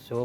100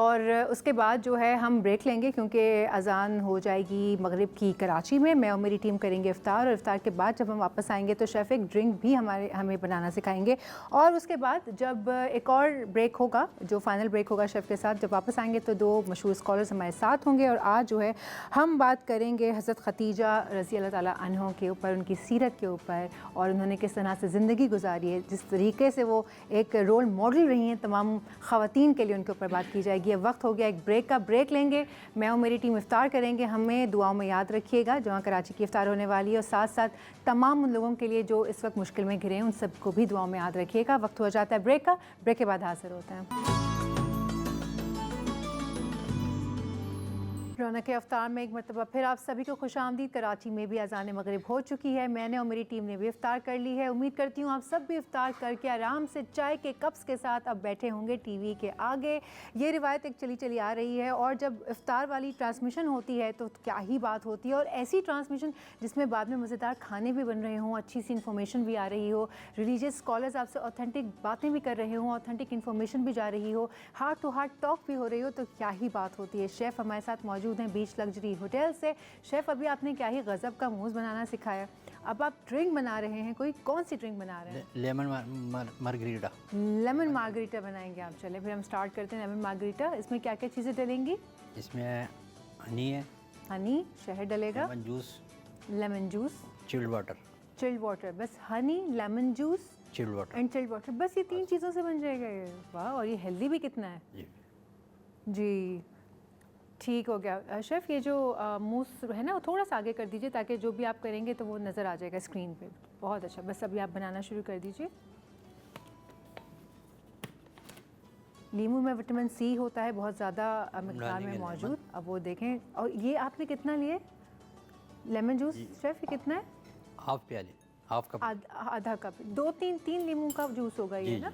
اور اس کے بعد جو ہے ہم بریک لیں گے کیونکہ اذان ہو جائے گی مغرب کی کراچی میں اور میری ٹیم کریں گے افطار، اور افطار کے بعد جب ہم واپس آئیں گے تو شیف ایک ڈرنک بھی ہمیں بنانا سکھائیں گے، اور اس کے بعد جب ایک اور بریک ہوگا جو فائنل بریک ہوگا شیف کے ساتھ، جب واپس آئیں گے تو 2 مشہور اسکالرز ہمارے ساتھ ہوں گے، اور آج جو ہے ہم بات کریں گے حضرت ختیجہ رضی اللہ تعالیٰ عنہ کے اوپر، ان کی سیرت کے اوپر، اور انہوں نے کس طرح سے زندگی گزاری ہے، جس طریقے سے وہ ایک رول ماڈل رہی ہیں تمام خواتین کے لیے، ان کے اوپر بات کی جائے گی۔ اب وقت ہو گیا ایک بریک کا، بریک لیں گے، میں اور میری ٹیم افطار کریں گے، ہمیں دعاؤں میں یاد رکھیے گا، جہاں کراچی کی افطار ہونے والی ہے، اور ساتھ ساتھ تمام ان لوگوں کے لیے جو اس وقت مشکل میں گھرے ہیں ان سب کو بھی دعاؤں میں یاد رکھیے گا۔ وقت ہو جاتا ہے بریک کا، بریک کے بعد حاضر ہوتے ہیں۔ رونق افطار میں ایک مرتبہ پھر آپ سبھی کو خوش آمدید۔ کراچی میں بھی اذان مغرب ہو چکی ہے، میں نے اور میری ٹیم نے بھی افطار کر لی ہے، امید کرتی ہوں آپ سب بھی افطار کر کے آرام سے چائے کے کپس کے ساتھ اب بیٹھے ہوں گے ٹی وی کے آگے۔ یہ روایت ایک چلی آ رہی ہے، اور جب افطار والی ٹرانسمیشن ہوتی ہے تو کیا ہی بات ہوتی ہے، اور ایسی ٹرانسمیشن جس میں بعد میں مزیدار کھانے بھی بن رہے ہوں، اچھی سی انفارمیشن بھی آ رہی ہو، ریلیجیس اسکالرز آپ سے اوتھینٹک باتیں بھی کر رہے ہوں، اوتھینٹک انفارمیشن بھی جا رہی ہو، ہارٹ ٹو ہارٹ ٹاک بھی ہو رہی ہو، تو کیا ہی بات ہوتی ہے۔ شیف ہمارے ساتھ موجود ہیں بیچ لگژری ہوٹل سے۔ شیف ابھی آپ نے کیا ہی غضب کا موز بنانا سکھایا، اب آپ ڈرنک بنا رہے ہیں، کوئی کون سی ڈرنک بنا رہے ہیں؟ Lemon margarita. لیمن مارگریٹا بنائیں گے آپ، چلیں پھر ہم سٹارٹ کرتے ہیں لیمن مارگریٹا۔ اس میں کیا کیا چیزیں ڈلیں گی؟ اس میں ہنی ہے، ہنی، شہد ڈلے گا، لیمن جوس، چلڈ واٹر، بس honey, lemon juice chilled water, بس یہ 3 چیزوں سے بن جائے گا یہ؟ واہ، اور یہ ہیلدی بھی کتنا ہے جی۔ ٹھیک ہو گیا شیف، یہ جو موس ہے نا وہ تھوڑا سا آگے کر دیجئے تاکہ جو بھی آپ کریں گے تو وہ نظر آ جائے گا اسکرین پہ۔ بہت اچھا، بس ابھی آپ بنانا شروع کر دیجئے۔ لیمو میں وٹامن سی ہوتا ہے بہت زیادہ مقدار میں موجود، اب وہ دیکھیں۔ اور یہ آپ نے کتنا لیے لیمن جوس شیف؟ یہ کتنا ہے؟ ہاف پیالے، ہاف کپ، آدھا کپ، 2-3 لیمو کا جوس ہوگا یہ نا؟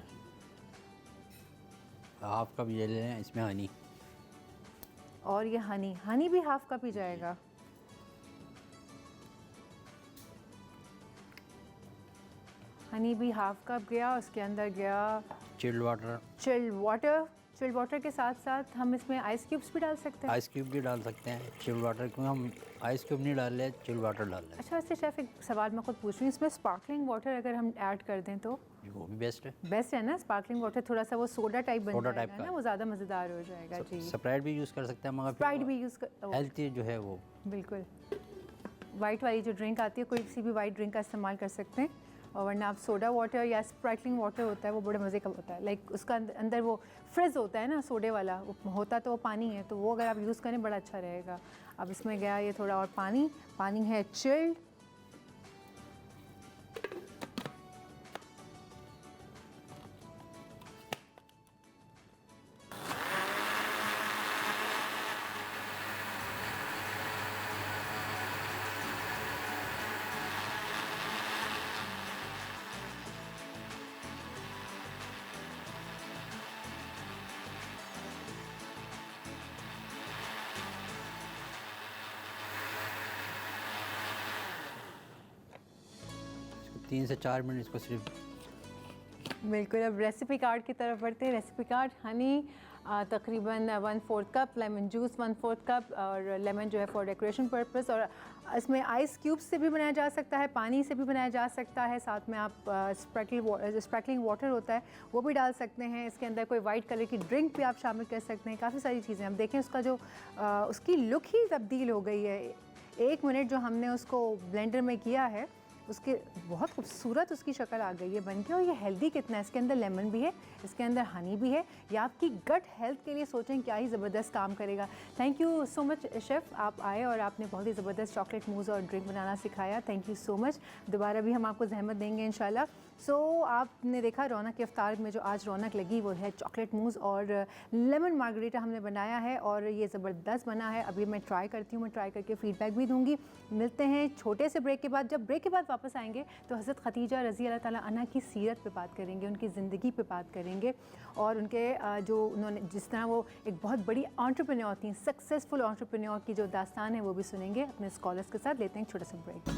ہاف کپ یہ لے لیں، اس میں ہنی، اور یہ ہنی بھی ہاف کپ ہی جائے گا۔ ہنی بھی ہاف کپ گیا، اس کے اندر گیا چلڈ واٹر کے ساتھ ساتھ ہم اس میں آئس کیوبس بھی ڈال سکتے ہیں؟ آئس کیوب بھی ڈال سکتے ہیں، چلڈ واٹر کیونکہ ہم آئس کیوب نہیں ڈال رہے، چلڈ واٹر ڈال رہے ہیں۔ اچھا، ویسے شیف ایک سوال میں خود پوچھ رہی ہوں، اس میں اسپارکلنگ واٹر اگر ہم ایڈ کر دیں تو وہ بھی بیسٹ ہے نا؟ اسپارکلنگ واٹر تھوڑا سا وہ سوڈا ٹائپ بن جائے گا نا، وہ زیادہ مزیدار ہو جائے گا۔ جی، اسپرائٹ بھی یوز کر سکتے ہیں، مگر اسپرائٹ بھی یوز ہیلتھی جو ہے وہ بالکل وائٹ والی جو ڈرنک آتی ہے، کوئی سی بھی وائٹ ڈرنک کا استعمال کر سکتے ہیں، اور ورنہ آپ سوڈا واٹر یا اسپارکلنگ واٹر ہوتا ہے وہ بڑے مزے کا ہوتا ہے، لائک اس کا اندر وہ فریز ہوتا ہے نا سوڈے والا، ہوتا تو وہ پانی ہے، تو وہ اگر آپ یوز کریں بڑا اچھا رہے گا۔ اب اس میں گیا یہ تھوڑا اور پانی ہے چلڈ، اس کو 3 سے 4 منٹ اس کو صرف۔ بالکل، اب ریسیپی کارڈ کی طرف بڑھتے ہیں۔ ریسیپی کارڈ، ہنی تقریباً 1/4 کپ، لیمن جوس 1/4 کپ، اور لیمن جو ہے فار ڈیکوریشن پرپز، اور اس میں آئس کیوب سے بھی بنایا جا سکتا ہے، پانی سے بھی بنایا جا سکتا ہے، ساتھ میں آپ اسپارکلنگ واٹر ہوتا ہے وہ بھی ڈال سکتے ہیں، اس کے اندر کوئی وائٹ کلر کی ڈرنک بھی آپ شامل کر سکتے ہیں، کافی ساری چیزیں۔ اب دیکھیں اس کا جو اس کی لک ہی تبدیل ہو گئی ہے، 1 منٹ جو ہم نے اس کو بلینڈر میں کیا ہے اس کے بہت خوبصورت اس کی شکل آ گئی ہے بن کے، اور یہ ہیلدی کتنا ہے، اس کے اندر لیمن بھی ہے، اس کے اندر ہنی بھی ہے، یہ آپ کی گٹ ہیلتھ کے لیے سوچیں کیا ہی زبردست کام کرے گا۔ Thank you so much chef, آپ آئے اور آپ نے بہت ہی زبردست چاکلیٹ موز اور ڈرنک بنانا سکھایا، تھینک یو سو مچ۔ دوبارہ بھی ہم آپ کو زحمت دیں گے انشاءاللہ۔ سو آپ نے دیکھا رونق کے افطار میں جو آج رونق لگی وہ ہے چاکلیٹ موز اور لیمن مارگریٹا ہم نے بنایا ہے، اور یہ زبردست بنا ہے۔ ابھی میں ٹرائی کرتی ہوں، میں ٹرائی کر کے فیڈ بیک بھی دوں گی۔ ملتے ہیں چھوٹے سے بریک کے بعد، جب بریک کے بعد واپس آئیں گے تو حضرت ختیجہ رضی اللہ تعالیٰ عنہ کی سیرت پہ بات کریں گے، ان کی زندگی پہ بات کریں گے، اور ان کے جو انہوں نے جس طرح وہ ایک بہت بڑی انٹرپرینیور تھیں، سکسیزفل انٹرپرینیور کی جو داستان ہے وہ بھی سنیں گے اپنے اسکالرس کے ساتھ۔ لیتے ہیں چھوٹا سا بریک۔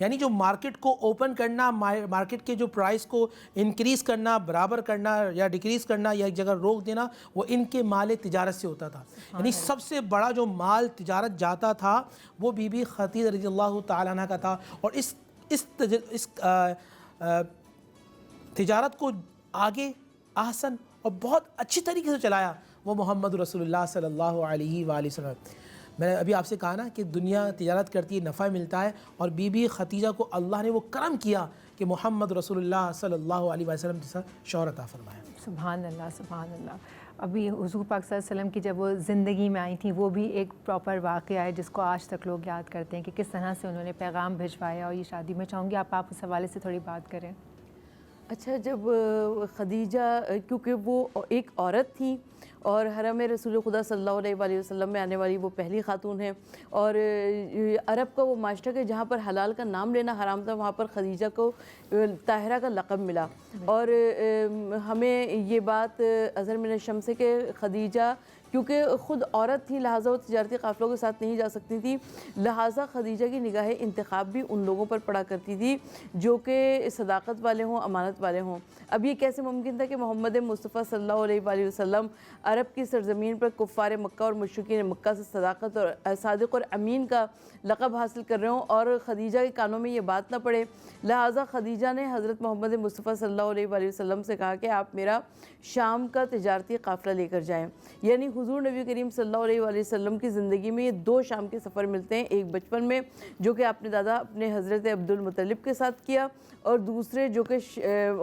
یعنی جو مارکیٹ کو اوپن کرنا، مارکیٹ کے جو پرائس کو انکریز کرنا، برابر کرنا یا ڈیکریز کرنا یا ایک جگہ روک دینا، وہ ان کے مال تجارت سے ہوتا تھا. یعنی سب سے بڑا جو مال تجارت جاتا تھا وہ بی بی خدیجہ رضی اللہ تعالیٰ عنہ کا تھا. اور اس تجارت کو آگے احسن اور بہت اچھی طریقے سے چلایا وہ محمد رسول اللہ صلی اللہ علیہ وآلہ وسلم. میں نے ابھی آپ سے کہا نا کہ دنیا تجارت کرتی ہے، نفع ملتا ہے، اور بی بی خدیجہ کو اللہ نے وہ کرم کیا کہ محمد رسول اللہ صلی اللہ علیہ وسلم جیسا شوہر عطا فرمایا. سبحان اللہ، سبحان اللہ. ابھی حضور پاک صلی اللہ علیہ وسلم کی جب وہ زندگی میں آئی تھیں، وہ بھی ایک پراپر واقعہ ہے جس کو آج تک لوگ یاد کرتے ہیں کہ کس طرح سے انہوں نے پیغام بھجوایا. اور یہ شادی میں چاہوں گی آپ اس حوالے سے تھوڑی بات کریں. اچھا، جب خدیجہ کیونکہ وہ ایک عورت تھیں اور حرم رسول خدا صلی اللہ علیہ وآلہ وسلم میں آنے والی وہ پہلی خاتون ہیں، اور عرب کا وہ معاشرہ کہ جہاں پر حلال کا نام لینا حرام تھا، وہاں پر خدیجہ کو طاہرہ کا لقب ملا. اور ہمیں یہ بات اظہر من الشمس ہے کہ خدیجہ کیونکہ خود عورت تھی، لہٰذا وہ تجارتی قافلوں کے ساتھ نہیں جا سکتی تھی، لہٰذا خدیجہ کی نگاہ انتخاب بھی ان لوگوں پر پڑا کرتی تھی جو کہ صداقت والے ہوں، امانت والے ہوں. اب یہ کیسے ممکن تھا کہ محمد مصطفیٰ صلی اللہ علیہ وآلہ وسلم عرب کی سرزمین پر کفار مکہ اور مشرکین مکہ سے صداقت اور صادق اور امین کا لقب حاصل کر رہے ہوں اور خدیجہ کے کانوں میں یہ بات نہ پڑے؟ لہٰذا خدیجہ نے حضرت محمد مصطفیٰ صلی اللہ علیہ وآلہ وسلم سے کہا کہ آپ میرا شام کا تجارتی قافلہ لے کر جائیں. یعنی حضور نبی کریم صلی اللہ علیہ وآلہ وسلم کی زندگی میں یہ 2 شام کے سفر ملتے ہیں، ایک بچپن میں جو کہ آپ نے دادا اپنے حضرت عبد المطلب کے ساتھ کیا، اور دوسرے جو کہ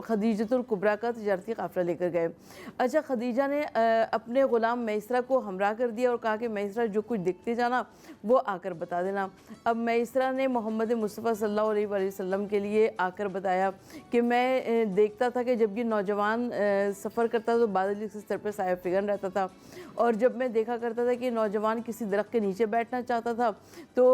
خدیجۃ الکبریٰ کا تجارتی قافلہ لے کر گئے. اچھا، خدیجہ نے اپنے غلام میسرہ کو ہمراہ کر دیا اور کہا کہ میسرہ جو کچھ دیکھتے جانا وہ آ کر بتا دینا. اب میسرہ نے محمد مصطفیٰ صلی اللہ علیہ وآلہ وسلم کے لیے آ کر بتایا کہ میں دیکھتا تھا کہ جب یہ نوجوان سفر کرتا تو بادل کے سر پہ سایہ فگن رہتا تھا، اور جب میں دیکھا کرتا تھا کہ نوجوان کسی درخت کے نیچے بیٹھنا چاہتا تھا تو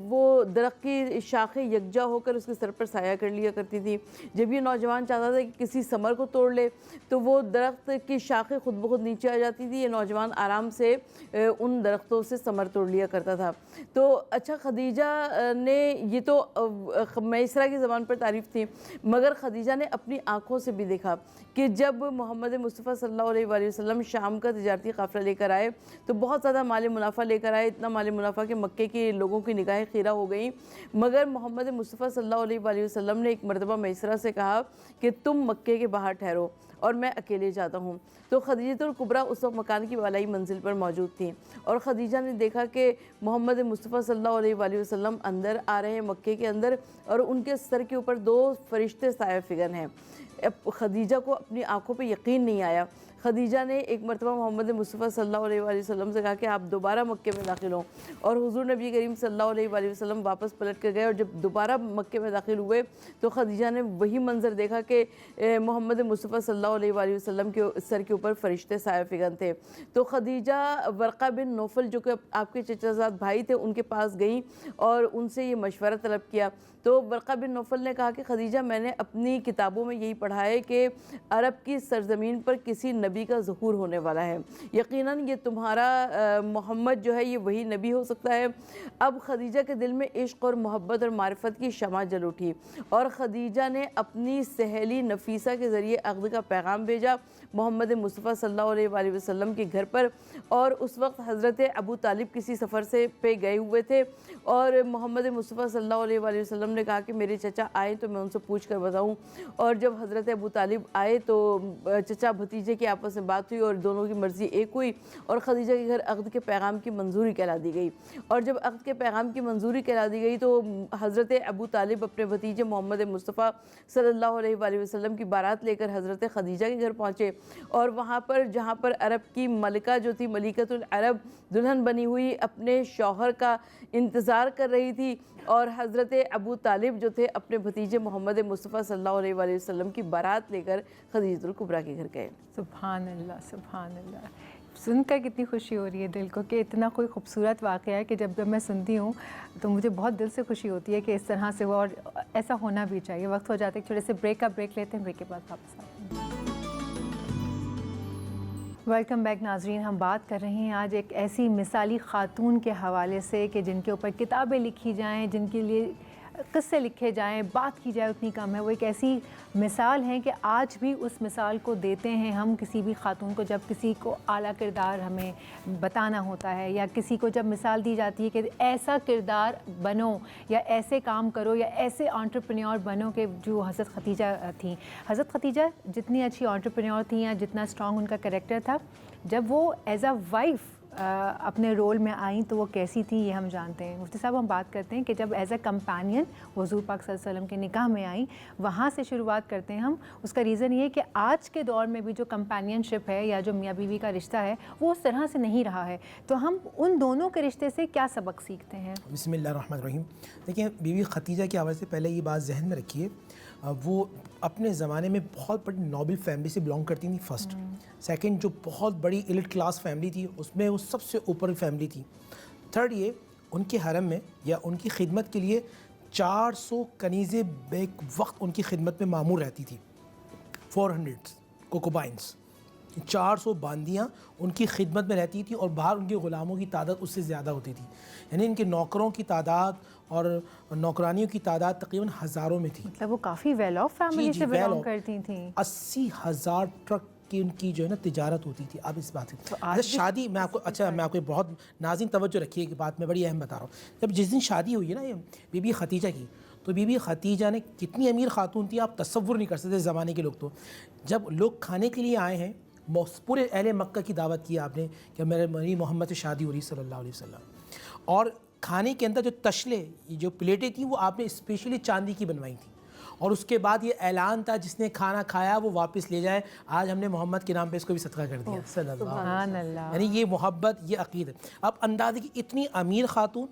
وہ درخت کی شاخیں یکجا ہو کر اس کے سر پر سایہ کر لیا کرتی تھی. جب یہ نوجوان چاہتا تھا کہ کسی ثمر کو توڑ لے تو وہ درخت کی شاخیں خود بخود نیچے آ جاتی تھی. یہ نوجوان آرام سے ان درختوں سے ثمر توڑ لیا کرتا تھا. تو اچھا، خدیجہ نے یہ تو میسرہ کی زبان پر تعریف تھی، مگر خدیجہ نے اپنی آنکھوں سے بھی دیکھا کہ جب محمد مصطفیٰ صلی اللہ علیہ وآلہ وسلم شام کا تجارتی قافلہ لے کر آئے تو بہت زیادہ مال منافع لے کر آئے، اتنا مال منافع کہ مکے کے لوگوں کی نگاہیں خیرہ ہو گئیں. مگر محمد مصطفیٰ صلی اللہ علیہ وآلہ وسلم نے ایک مرتبہ میسرہ سے کہا کہ تم مکے کے باہر ٹھہرو اور میں اکیلے جاتا ہوں. تو خدیجۃ الکبریٰ اس وقت مکان کی بالائی منزل پر موجود تھیں، اور خدیجہ نے دیکھا کہ محمد مصطفیٰ صلی اللہ علیہ وآلہ وسلم اندر آ رہے ہیں مکے کے اندر، اور ان کے سر کے اوپر 2 فرشتے سایہ فگن ہیں. خدیجہ کو اپنی آنکھوں پہ یقین نہیں آیا. خدیجہ نے ایک مرتبہ محمد مصطفیٰ صلی اللہ علیہ وآلہ وسلم سے کہا کہ آپ دوبارہ مکے میں داخل ہوں، اور حضور نبی کریم صلی اللہ علیہ وآلہ وسلم واپس پلٹ کر گئے، اور جب دوبارہ مکے میں داخل ہوئے تو خدیجہ نے وہی منظر دیکھا کہ محمد مصطفیٰ صلی اللہ علیہ وآلہ وسلم کے سر کے اوپر فرشتے سایہ فگن تھے. تو خدیجہ ورقہ بن نوفل جو کہ آپ کے چچا زاد بھائی تھے ان کے پاس گئیں اور ان سے یہ مشورہ طلب کیا. تو ورقہ بن نوفل نے کہا کہ خدیجہ، میں نے اپنی کتابوں میں یہی پڑھا ہے کہ عرب کی سرزمین پر کسی نبی کا ظہور ہونے والا ہے، یقیناً یہ تمہارا محمد جو ہے یہ وہی نبی ہو سکتا ہے. اب خدیجہ کے دل میں عشق اور محبت اور معرفت کی شمع جل اٹھی، اور خدیجہ نے اپنی سہیلی نفیسہ کے ذریعے عقد کا پیغام بھیجا محمد مصطفیٰ صلی اللہ علیہ وآلہ وسلم کے گھر پر. اور اس وقت حضرت ابو طالب کسی سفر سے پہ گئے ہوئے تھے، اور محمد مصطفیٰ صلی اللہ علیہ وآلہ وسلم نے کہا کہ میرے چچا آئیں تو میں ان سے پوچھ کر بتاؤں. اور جب حضرت ابو طالب آئے تو چچا بھتیجے کی آپس میں بات ہوئی اور دونوں کی مرضی ایک ہوئی، اور خدیجہ کے گھر عقد کے پیغام کی منظوری کہلا دی گئی. اور جب عقد کے پیغام کی منظوری کہلا دی گئی تو حضرت ابو طالب اپنے بھتیجے محمد مصطفیٰ صلی اللہ علیہ وآلہ وسلم کی بارات لے کر حضرت خدیجہ کے گھر پہنچے، اور وہاں پر جہاں پر عرب کی ملکہ جو تھی ملکۃ العرب دلہن بنی ہوئی اپنے شوہر کا انتظار کر رہی تھی، اور حضرت ابو طالب جو تھے اپنے بھتیجے محمد مصطفیٰ صلی اللہ علیہ وآلہ وسلم کی بارات لے کر خدیجۃ الکبریٰ کے گھر گئے. سبحان اللہ، سبحان اللہ. سن کر کتنی خوشی ہو رہی ہے دل کو کہ اتنا کوئی خوبصورت واقعہ ہے کہ جب میں سنتی ہوں تو مجھے بہت دل سے خوشی ہوتی ہے کہ اس طرح سے وہ، اور ایسا ہونا بھی چاہیے. وقت ہو جاتا ہے ایک چھوٹے سے بریک لیتے ہیں، بریک کے بعد واپس آتے ہیں. ویلکم بیک ناظرین. ہم بات کر رہے ہیں آج ایک ایسی مثالی خاتون کے حوالے سے کہ جن کے اوپر کتابیں لکھی جائیں، جن کے لیے قصے لکھے جائیں، بات کی جائے اتنی کم ہے. وہ ایک ایسی مثال ہیں کہ آج بھی اس مثال کو دیتے ہیں ہم کسی بھی خاتون کو جب کسی کو اعلیٰ کردار ہمیں بتانا ہوتا ہے، یا کسی کو جب مثال دی جاتی ہے کہ ایسا کردار بنو یا ایسے کام کرو یا ایسے انٹرپرینیور بنو کہ جو حضرت ختیجہ تھیں. حضرت ختیجہ جتنی اچھی انٹرپرینیور تھیں یا جتنا اسٹرانگ ان کا کریکٹر تھا، جب وہ ایز اے وائف اپنے رول میں آئیں تو وہ کیسی تھیں یہ ہم جانتے ہیں. مفتی صاحب ہم بات کرتے ہیں کہ جب ایز اے کمپینین حضور پاک صلی اللہ علیہ وسلم کے نکاح میں آئیں، وہاں سے شروعات کرتے ہیں ہم. اس کا ریزن یہ ہے کہ آج کے دور میں بھی جو کمپینین شپ ہے یا جو میاں بیوی کا رشتہ ہے وہ اس طرح سے نہیں رہا ہے. تو ہم ان دونوں کے رشتے سے کیا سبق سیکھتے ہیں؟ بسم اللہ الرحمن الرحیم. دیکھیں بیوی ختیجہ کے حوالے سے پہلے یہ بات ذہن میں رکھیے، وہ اپنے زمانے میں بہت بڑی نوبل فیملی سے بلانگ کرتی تھیں. فرسٹ سیکنڈ جو بہت بڑی ایلیٹ کلاس فیملی تھی اس میں وہ سب سے اوپر فیملی تھی. تھرڈ یہ ان کے حرم میں یا ان کی خدمت کے لیے 400 کنیزیں بیک وقت ان کی خدمت میں معمور رہتی تھی. 400 کوکوبائنس، 400 باندیاں ان کی خدمت میں رہتی تھیں اور باہر ان کے غلاموں کی تعداد اس سے زیادہ ہوتی تھی. یعنی ان کے نوکروں کی تعداد اور نوکرانیوں کی تعداد تقریباً ہزاروں میں تھی. مطلب وہ کافی ویل آف فیملی سے بلانگ کرتی تھیں. 80,000 ٹرک کی ان کی جو ہے نا تجارت ہوتی تھی. اب اس بات سے شادی میں آپ کو بہت ناظرین توجہ رکھیے کہ بات میں بڑی اہم بتا رہا ہوں. جب جس دن شادی ہوئی ہے نا یہ بی بی ختیجہ کی، تو بی بی ختیجہ نے کتنی امیر خاتون تھی آپ تصور نہیں کر سکتے زمانے کے لوگ. تو جب لوگ کھانے کے لیے آئے ہیں، پورے اہل مکہ کی دعوت کی آپ نے کہ میری محمد سے شادی ہو رہی صلی اللہ علیہ وسلم، اور کھانے کے اندر جو تشلے جو پلیٹیں تھیں وہ آپ نے اسپیشلی چاندی کی بنوائی تھیں. اور اس کے بعد یہ اعلان تھا جس نے کھانا کھایا وہ واپس لے جائے. آج ہم نے محمد کے نام پہ اس کو بھی صدقہ کر دیا صلی اللہ علیہ وسلم. یعنی یہ محبت، یہ عقیدت. اب اندازے کی اتنی امیر خاتون،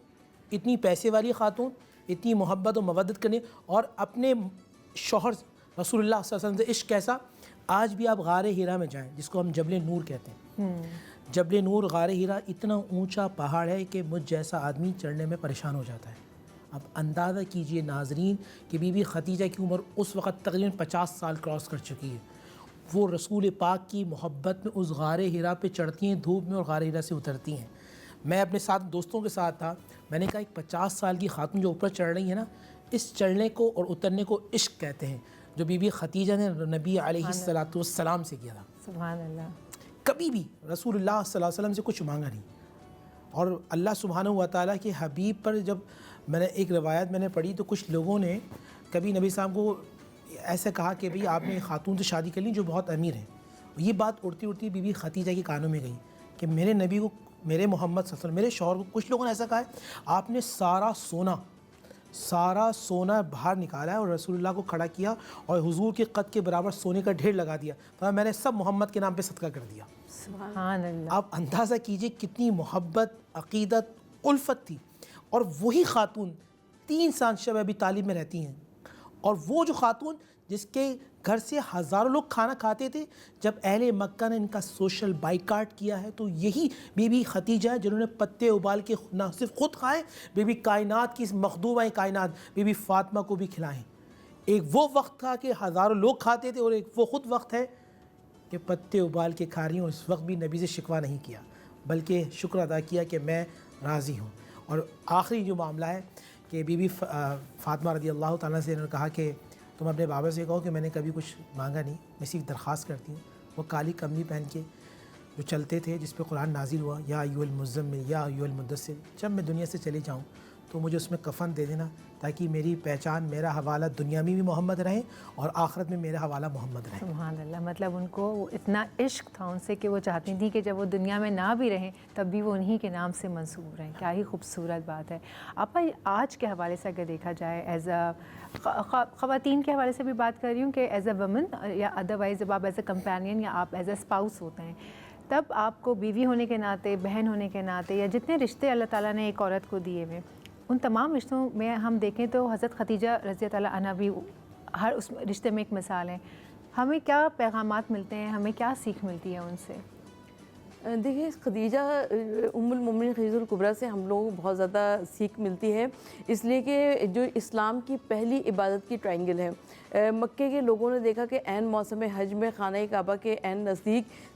اتنی پیسے والی خاتون، اتنی محبت و مودت کرنے، اور اپنے شوہر رسول اللہ صلی اللہ علیہ وسلم سے عشق کیسا. آج بھی آپ غار ہیرا میں جائیں جس کو ہم جبل نور کہتے ہیں. جبل نور غار ہیرا اتنا اونچا پہاڑ ہے کہ مجھ جیسا آدمی چڑھنے میں پریشان ہو جاتا ہے. اب اندازہ کیجئے ناظرین کہ بی بی ختیجہ کی عمر اس وقت تقریباً 50 سال کراس کر چکی ہے. وہ رسول پاک کی محبت میں اس غار ہیرا پہ چڑھتی ہیں دھوپ میں اور غار ہیرا سے اترتی ہیں. میں اپنے ساتھ دوستوں کے ساتھ تھا، میں نے کہا ایک 50 سال کی خاتون جو اوپر چڑھ رہی ہے نا، اس چڑھنے کو اور اترنے کو عشق کہتے ہیں، جو بی بی ختیجہ نے نبی علیہ السلام سے کیا تھا. سبحان اللہ. کبھی بھی رسول اللہ صلی اللہ علیہ وسلم سے کچھ مانگا نہیں. اور اللہ سبحانہ و تعالیٰ کے حبیب پر جب میں نے ایک روایت میں نے پڑھی تو کچھ لوگوں نے کبھی نبی صاحب کو ایسے کہا کہ بھئی آپ نے خاتون سے شادی کر لی جو بہت امیر ہیں. یہ بات اڑتی اڑتی بی بی ختیجہ کے کانوں میں گئی کہ میرے نبی کو، میرے محمد صلی اللہ علیہ وسلم، میرے شوہر کو کچھ لوگوں نے ایسا کہا ہے آپ نے سارا سونا باہر نکالا ہے اور رسول اللہ کو کھڑا کیا اور حضور کے قد کے برابر سونے کا ڈھیر لگا دیا، تو میں نے سب محمد کے نام پہ صدقہ کر دیا. سبحان اللہ. آپ اندازہ کیجئے کتنی محبت، عقیدت، الفت تھی. اور وہی خاتون 3 سال شب ابی طالب میں رہتی ہیں، اور وہ جو خاتون جس کے گھر سے ہزاروں لوگ کھانا کھاتے تھے، جب اہل مکہ نے ان کا سوشل بائیکاٹ کیا ہے تو یہی بی بی ختیجہ ہے جنہوں نے پتے ابال کے نہ صرف خود کھائے، بی بی کائنات کی مخدومہ کائنات بی بی فاطمہ کو بھی کھلائیں. ایک وہ وقت تھا کہ ہزاروں لوگ کھاتے تھے، اور ایک وہ خود وقت ہے کہ پتے ابال کے کھا رہی ہوں. اس وقت بھی نبی سے شکوہ نہیں کیا بلکہ شکر ادا کیا کہ میں راضی ہوں. اور آخری جو معاملہ ہے کہ بی بی فاطمہ رضی اللہ تعالیٰ سے انہوں نے کہا کہ تم اپنے بابا سے کہو کہ میں نے کبھی کچھ مانگا نہیں، میں صرف درخواست کرتی ہوں. وہ کالی کملی پہن کے جو چلتے تھے جس پہ قرآن نازل ہوا، یا ایھا المزمل یا ایھا المدثر، جب میں دنیا سے چلے جاؤں تو مجھے اس میں کفن دے دینا تاکہ میری پہچان، میرا حوالہ دنیا میں بھی محمد رہے اور آخرت میں میرا حوالہ محمد رہے. سبحان اللہ. مطلب ان کو اتنا عشق تھا ان سے کہ وہ چاہتی تھیں کہ جب وہ دنیا میں نہ بھی رہیں تب بھی وہ انہی کے نام سے منسوب رہیں. کیا ہی خوبصورت بات ہے. آپ آج کے حوالے سے اگر دیکھا جائے، ایز اے خواتین کے حوالے سے بھی بات کر رہی ہوں کہ ایز اے وومن یا ادروائز جب آپ ایز اے کمپینین یا آپ ایز اے اسپاؤس ہوتے ہیں، تب آپ کو بیوی ہونے کے ناطے، بہن ہونے کے ناطے، یا جتنے رشتے اللہ تعالیٰ نے ایک عورت کو دیے ہوئے، ان تمام رشتوں میں ہم دیکھیں تو حضرت ختیجہ رضی اللہ عنہا بھی ہر اس رشتے میں ایک مثال ہے. ہمیں کیا پیغامات ملتے ہیں، ہمیں کیا سیکھ ملتی ہے ان سے؟ دیکھیے خدیجہ ام المومنین خدیجہ الکبریٰ سے ہم لوگوں کو بہت زیادہ سیکھ ملتی ہے، اس لیے کہ جو اسلام کی پہلی عبادت کی ٹرائنگل ہے. مکے کے لوگوں نے دیکھا کہ عین موسم حج میں خانہ کعبہ کے عین نزدیک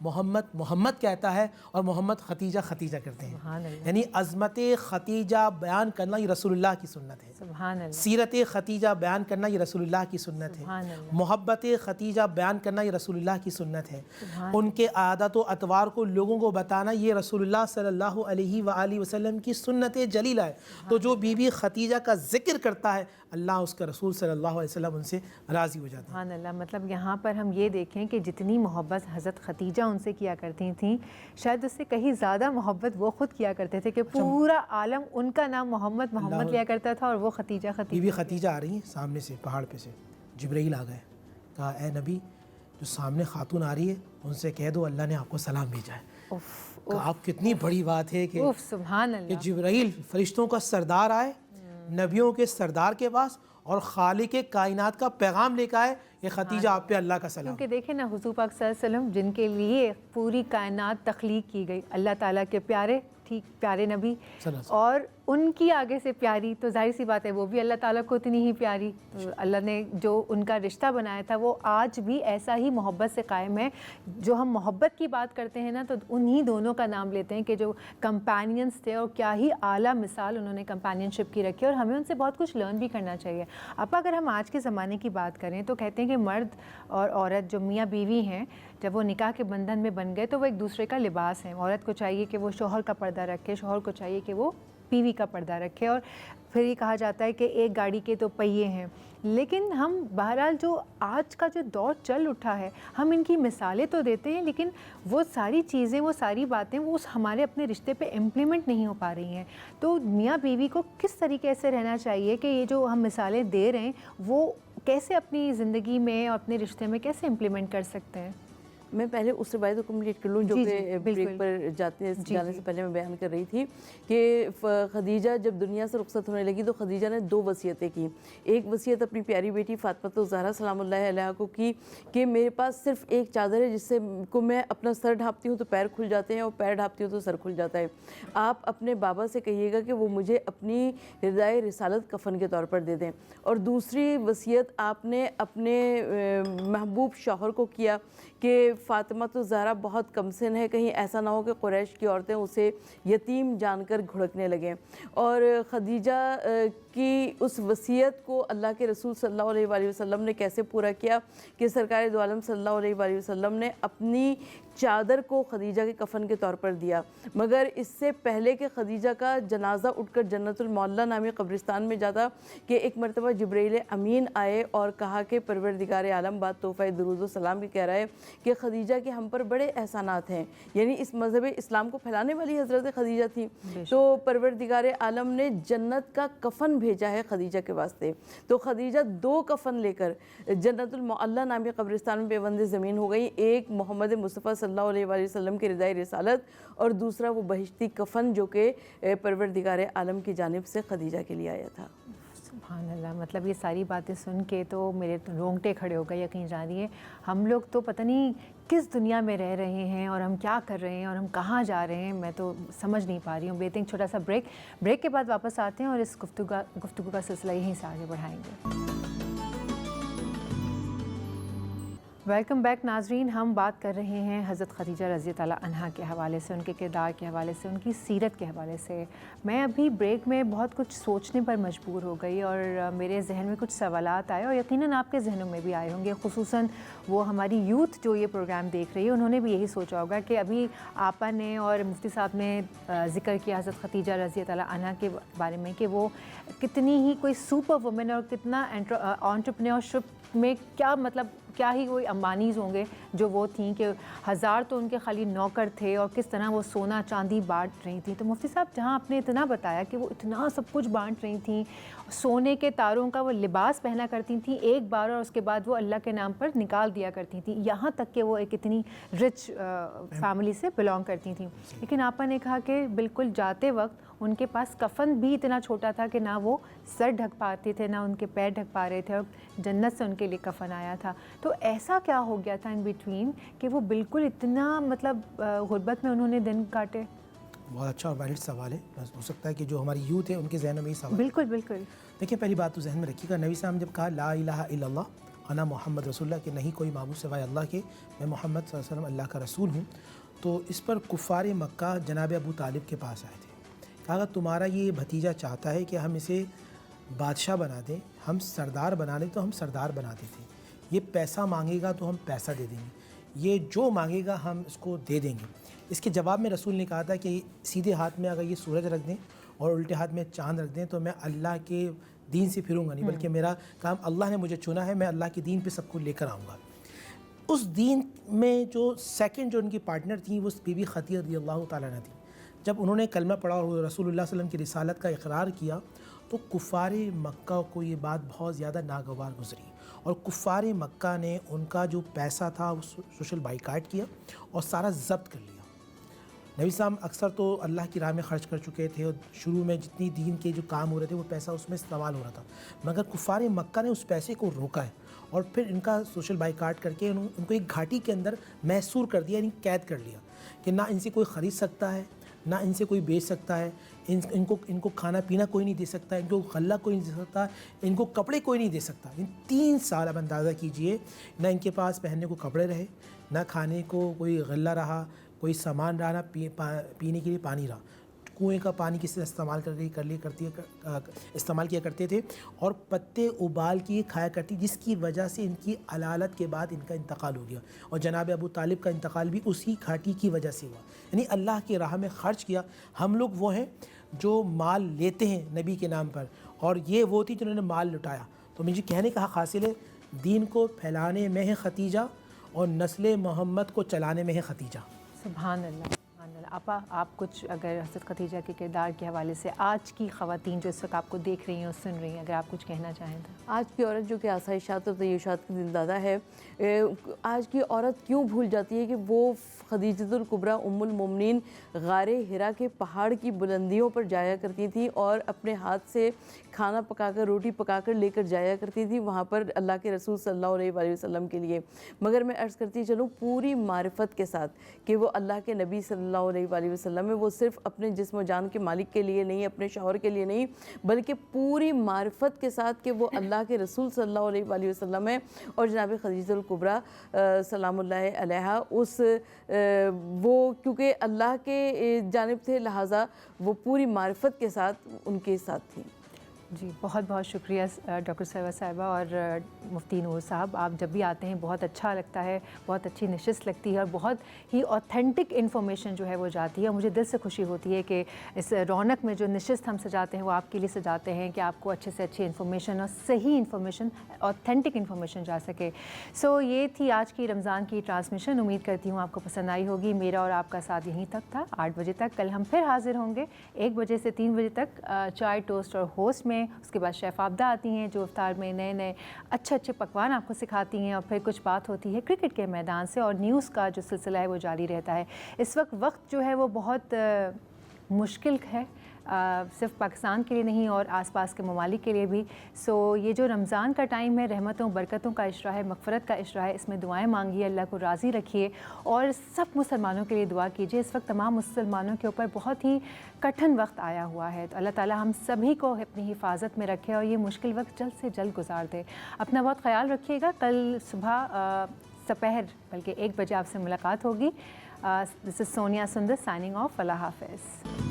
محمد محمد کہتا ہے اور محمد ختیجہ ختیجہ کرتے ہیں. سبحان اللہ. یعنی عظمت ختیجہ بیان کرنا یہ رسول اللہ کی سنت ہے. سبحان اللہ. سیرت ختیجہ بیان کرنا یہ رسول اللہ کی سنت ہے. سبحان اللہ. محبت ختیجہ بیان کرنا یہ رسول اللہ کی سنت ہے. ان کے عادت و اطوار کو لوگوں کو بتانا یہ رسول اللہ صلی اللہ علیہ وآلہ وسلم کی سنت جلیلہ ہے. تو جو بی بی ختیجہ کا ذکر کرتا ہے اللہ اس کا رسول صلی اللہ علیہ وسلم ان سے راضی ہو جاتے ہیں. سبحان اللہ. مطلب یہاں پر ہم یہ دیکھیں کہ جتنی محبت حضرت ختیجہ ان سے کیا کرتی تھیں شاید اس سے کہیں زیادہ محبت وہ خود کیا کرتے تھے کہ پورا عالم ان کا نام محمد محمد لیا کرتا تھا اور وہ ختیجہ بی ختیجہ. بی ختیجہ آ رہی ہیں سامنے سے پہاڑ پہ سے جبرائیل آ گئے کہا اے نبی جو سامنے خاتون آ رہی ہے ان سے کہہ دو اللہ نے آپ کو سلام بھیجا ہے. کہا آپ کتنی بڑی بات ہے کہ سبحان اللہ. جبرائیل فرشتوں کا سردار آئے نبیوں کے سردار کے پاس اور خالق کائنات کا پیغام لے کے آئے یہ ختیجہ آپ پہ اللہ کا سلام. کیونکہ دیکھیں نا حضور پاک صلی اللہ علیہ وسلم جن کے لیے پوری کائنات تخلیق کی گئی اللہ تعالیٰ کے پیارے پیارے نبی اور ان کی آگے سے پیاری تو ظاہر سی بات ہے وہ بھی اللہ تعالیٰ کو اتنی ہی پیاری. اللہ نے جو ان کا رشتہ بنایا تھا وہ آج بھی ایسا ہی محبت سے قائم ہے. جو ہم محبت کی بات کرتے ہیں نا تو انہی دونوں کا نام لیتے ہیں کہ جو کمپینینس تھے اور کیا ہی اعلیٰ مثال انہوں نے کمپینین شپ کی رکھی اور ہمیں ان سے بہت کچھ لرن بھی کرنا چاہیے. اب اگر ہم آج کے زمانے کی بات کریں تو کہتے ہیں کہ مرد اور عورت جو میاں بیوی ہیں جب وہ نکاح کے بندھن میں بن گئے تو وہ ایک دوسرے کا لباس ہیں. عورت کو چاہیے کہ وہ شوہر کا پردہ رکھے شوہر کو چاہیے کہ وہ بیوی کا پردہ رکھے اور پھر یہ کہا جاتا ہے کہ ایک گاڑی کے تو پہیے ہیں. لیکن ہم بہرحال جو آج کا جو دور چل اٹھا ہے ہم ان کی مثالیں تو دیتے ہیں لیکن وہ ساری چیزیں وہ ساری باتیں وہ ہمارے اپنے رشتے پہ امپلیمنٹ نہیں ہو پا رہی ہیں. تو میاں بیوی کو کس طریقے سے رہنا چاہیے کہ یہ جو ہم مثالیں دے رہے ہیں وہ کیسے اپنی زندگی میں اور اپنے رشتے میں کیسے امپلیمنٹ کر سکتے ہیں؟ میں پہلے اس روایت کو کمپلیٹ کر لوں جو کہ بریک پر جانے سے پہلے میں بیان کر رہی تھی کہ خدیجہ جب دنیا سے رخصت ہونے لگی تو خدیجہ نے 2 وصیتیں کی. ایک وصیت اپنی پیاری بیٹی فاطمہ الزہرا سلام اللہ علیہا کو کی کہ میرے پاس صرف ایک چادر ہے جس سے کو میں اپنا سر ڈھانپتی ہوں تو پیر کھل جاتے ہیں اور پیر ڈھانپتی ہوں تو سر کھل جاتا ہے. آپ اپنے بابا سے کہیے گا کہ وہ مجھے اپنی ردائے رسالت کفن کے طور پر دے دیں. اور دوسری وصیت آپ نے اپنے محبوب شوہر کو کیا کہ فاطمہ الزہرا بہت کم سن ہے کہیں ایسا نہ ہو کہ قریش کی عورتیں اسے یتیم جان کر گھڑکنے لگیں. اور خدیجہ کی اس وصیت کو اللہ کے رسول صلی اللہ علیہ وآلہ وسلم نے کیسے پورا کیا کہ سرکار دو عالم صلی اللہ علیہ وآلہ وسلم نے اپنی چادر کو خدیجہ کے کفن کے طور پر دیا. مگر اس سے پہلے کہ خدیجہ کا جنازہ اٹھ کر جنت المعلیٰ نامی قبرستان میں جاتا کہ ایک مرتبہ جبرائیل امین آئے اور کہا کہ پروردگار عالم بات تحفہ درود و سلام بھی کہہ رہا ہے کہ خدیجہ کے ہم پر بڑے احسانات ہیں. یعنی اس مذہب اسلام کو پھیلانے والی حضرت خدیجہ تھی. تو پروردگار عالم نے جنت کا کفن بھیجا ہے خدیجہ کے واسطے. تو خدیجہ 2 کفن لے کر جنت المعلیٰ نامی قبرستان میں پیوند زمین ہو گئی. ایک محمد مصطفیٰ صلی اللہ علیہ وآلہ وسلم کی ردائے رسالت اور دوسرا وہ بہشتی کفن جو کہ پروردگار عالم کی جانب سے خدیجہ کے لیے آیا تھا. سبحان اللہ. مطلب یہ ساری باتیں سن کے تو میرے رونگٹے کھڑے ہو گئے. یقین جانیے ہم لوگ تو پتہ نہیں کس دنیا میں رہ رہے ہیں اور ہم کیا کر رہے ہیں اور ہم کہاں جا رہے ہیں میں تو سمجھ نہیں پا رہی ہوں. بیٹنگ چھوٹا سا بریک کے بعد واپس آتے ہیں اور اس گفتگو کا سلسلہ یہیں سے آگے بڑھائیں گے. ویلکم بیک ناظرین. ہم بات کر رہے ہیں حضرت خدیجہ رضی اللہ عنہا کے حوالے سے ان کے کردار کے حوالے سے ان کی سیرت کے حوالے سے. میں ابھی بریک میں بہت کچھ سوچنے پر مجبور ہو گئی اور میرے ذہن میں کچھ سوالات آئے اور یقیناً آپ کے ذہنوں میں بھی آئے ہوں گے. خصوصاً وہ ہماری یوتھ جو یہ پروگرام دیکھ رہی ہے انہوں نے بھی یہی سوچا ہوگا کہ ابھی آپا نے اور مفتی صاحب نے ذکر کیا حضرت خدیجہ رضی اللہ عنہا کے بارے میں کہ وہ کتنی ہی کوئی سپر وومن اور کتنا انٹرپرینیورشپ میں کیا مطلب کیا ہی کوئی امبانیز ہوں گے جو وہ تھیں کہ 1000 تو ان کے خالی نوکر تھے اور کس طرح وہ سونا چاندی بانٹ رہی تھیں. تو مفتی صاحب جہاں آپ نے اتنا بتایا کہ وہ اتنا سب کچھ بانٹ رہی تھیں سونے کے تاروں کا وہ لباس پہنا کرتی تھیں ایک بار اور اس کے بعد وہ اللہ کے نام پر نکال دیا کرتی تھیں یہاں تک کہ وہ ایک اتنی رچ فیملی سے بلانگ کرتی تھیں. لیکن آپا نے کہا کہ بالکل جاتے وقت ان کے پاس کفن بھی اتنا چھوٹا تھا کہ نہ وہ سر ڈھک پاتے تھے نہ ان کے پیر ڈھک پا رہے تھے اور جنت سے ان کے لیے کفن آیا تھا. تو ایسا کیا ہو گیا تھا ان بٹوین کہ وہ بالکل اتنا مطلب غربت میں انہوں نے دن کاٹے؟ بہت اچھا اور ویلڈ سوال ہے. ہو سکتا ہے کہ جو ہماری یوتھ ہے ان کے ذہنوں میں یہ سوال. بالکل بالکل. دیکھیں پہلی بات تو ذہن میں رکھیے گا نبی صاحب نے جب کہا لا الہ الا اللہ انا محمد رسول اللہ کہ نہیں کوئی معبود سوائے اللہ کے، میں محمد صلی اللہ علیہ وسلم اللہ کا رسول ہوں، تو اس پر کفار مکہ جناب ابو طالب کے پاس آئے تھے. کہا اگر تمہارا یہ بھتیجا چاہتا ہے کہ ہم اسے بادشاہ بنا دیں، ہم سردار بنا دیں تو ہم سردار بنا دیتے ہیں، یہ پیسہ مانگے گا تو ہم پیسہ دے دیں گے، یہ جو مانگے گا ہم اس کو دے دیں گے. اس کے جواب میں رسول نے کہا تھا کہ سیدھے ہاتھ میں اگر یہ سورج رکھ دیں اور الٹے ہاتھ میں چاند رکھ دیں تو میں اللہ کے دین سے پھروں گا نہیں، بلکہ میرا کام اللہ نے مجھے چنا ہے، میں اللہ کے دین پہ سب کو لے کر آؤں گا. اس دین میں جو سیکنڈ جو ان کی پارٹنر تھیں وہ بی بی خدیجہ رضی اللہ تعالیٰ عنہ تھیں. جب انہوں نے کلمہ پڑھا اور رسول اللہ صلی اللہ علیہ وسلم کی رسالت کا اقرار کیا تو کفار مکہ کو یہ بات بہت زیادہ ناگوار گزری، اور کفار مکہ نے ان کا جو پیسہ تھا وہ سوشل بائیکاٹ کیا اور سارا ضبط کر لیا. نبی صاحب اکثر تو اللہ کی راہ میں خرچ کر چکے تھے اور شروع میں جتنی دین کے جو کام ہو رہے تھے وہ پیسہ اس میں استعمال ہو رہا تھا، مگر کفار مکہ نے اس پیسے کو روکا ہے اور پھر ان کا سوشل بائیکاٹ کر کے ان کو ایک گھاٹی کے اندر محصور کر دیا، یعنی قید کر لیا کہ نہ ان سے کوئی خرید سکتا ہے، نہ ان سے کوئی بیچ سکتا ہے، ان کو کھانا پینا کوئی نہیں دے سکتا، ان کو غلہ کوئی نہیں دے سکتا، ان کو کپڑے کوئی نہیں دے سکتا. 3 سال اب اندازہ کیجئے نہ ان کے پاس پہننے کو کپڑے رہے، نہ کھانے کو کوئی غلہ رہا، کوئی سامان رہا، نہ پینے کے لیے پانی رہا. کنویں کا پانی کس طرح استعمال کیا کرتے تھے اور پتے ابال کے کھایا کرتی، جس کی وجہ سے ان کی علالت کے بعد ان کا انتقال ہو گیا، اور جناب ابو طالب کا انتقال بھی اسی گھاٹی کی وجہ سے ہوا. یعنی اللہ کی راہ میں خرچ کیا. ہم لوگ وہ ہیں جو مال لیتے ہیں نبی کے نام پر، اور یہ وہ تھی جنہوں نے مال لٹایا. تو مجھے کہنے کا حق حاصل ہے دین کو پھیلانے میں ہے ختیجہ اور نسل محمد کو چلانے میں ہے ختیجہ. سبحان اللہ، سبحان اللہ. آپا آپ کچھ اگر حضرت خدیجہ کے کردار کے حوالے سے آج کی خواتین جو اس وقت آپ کو دیکھ رہی ہیں اور سن رہی ہیں، اگر آپ کچھ کہنا چاہیں تو. آج کی عورت جو کہ آسائشات اور طیبات کی دلدادہ ہے، آج کی عورت کیوں بھول جاتی ہے کہ وہ خدیجۃ الکبریٰ ام المومنین غار حرا کے پہاڑ کی بلندیوں پر جایا کرتی تھیں اور اپنے ہاتھ سے کھانا پکا کر، روٹی پکا کر لے کر جایا کرتی تھی وہاں پر اللہ کے رسول صلی اللہ علیہ وآلہ وسلم کے لیے. مگر میں عرض کرتی چلوں پوری معرفت کے ساتھ کہ وہ اللہ کے نبی صلی اللہ علیہ وآلہ وسلم ہے، وہ صرف اپنے جسم و جان کے مالک کے لیے نہیں، اپنے شوہر کے لیے نہیں، بلکہ پوری معرفت کے ساتھ کہ وہ اللہ کے رسول صلی اللہ علیہ وآلہ وسلم ہے. اور جناب خدیجہ الکبریٰ سلام اللہ علیہا وہ کیونکہ اللہ کے جانب تھے، لہٰذا وہ پوری معرفت کے ساتھ ان کے ساتھ تھیں. جی بہت بہت شکریہ ڈاکٹر صاحبہ صاحبہ اور مفتی نور صاحب. آپ جب بھی آتے ہیں بہت اچھا لگتا ہے، بہت اچھی نشست لگتی ہے اور بہت ہی آتھینٹک انفارمیشن جو ہے وہ جاتی ہے. مجھے دل سے خوشی ہوتی ہے کہ اس رونق میں جو نشست ہم سجاتے ہیں وہ آپ کے لیے سجاتے ہیں کہ آپ کو اچھے سے اچھی انفارمیشن اور صحیح انفارمیشن، آتھینٹک انفارمیشن جا سکے. سو یہ تھی آج کی رمضان کی ٹرانسمیشن. امید کرتی ہوں آپ کو پسند آئی ہوگی. میرا اور آپ کا ساتھ یہیں تک تھا 8 بجے تک. کل ہم پھر حاضر ہوں گے 1 بجے سے 3 بجے تک چائے ٹوسٹ اور ہوسٹ میں. اس کے بعد شیف عابدہ آتی ہیں جو افطار میں نئے نئے اچھے پکوان آپ کو سکھاتی ہیں، اور پھر کچھ بات ہوتی ہے کرکٹ کے میدان سے، اور نیوز کا جو سلسلہ ہے وہ جاری رہتا ہے. اس وقت جو ہے وہ بہت مشکل ہے، صرف پاکستان کے لیے نہیں اور آس پاس کے ممالک کے لیے بھی. سو یہ جو رمضان کا ٹائم ہے رحمتوں برکتوں کا عشرہ ہے، مغفرت کا عشرہ ہے. اس میں دعائیں مانگیے، اللہ کو راضی رکھیے اور سب مسلمانوں کے لیے دعا کیجیے. اس وقت تمام مسلمانوں کے اوپر بہت ہی کٹھن وقت آیا ہوا ہے، تو اللہ تعالیٰ ہم سبھی کو اپنی حفاظت میں رکھے اور یہ مشکل وقت جلد سے جلد گزار دے. اپنا بہت خیال رکھیے گا. کل صبح دوپہر بلکہ 1 بجے آپ سے ملاقات ہوگی. دس از سونیا سندر سائننگ آف. اللہ حافظ.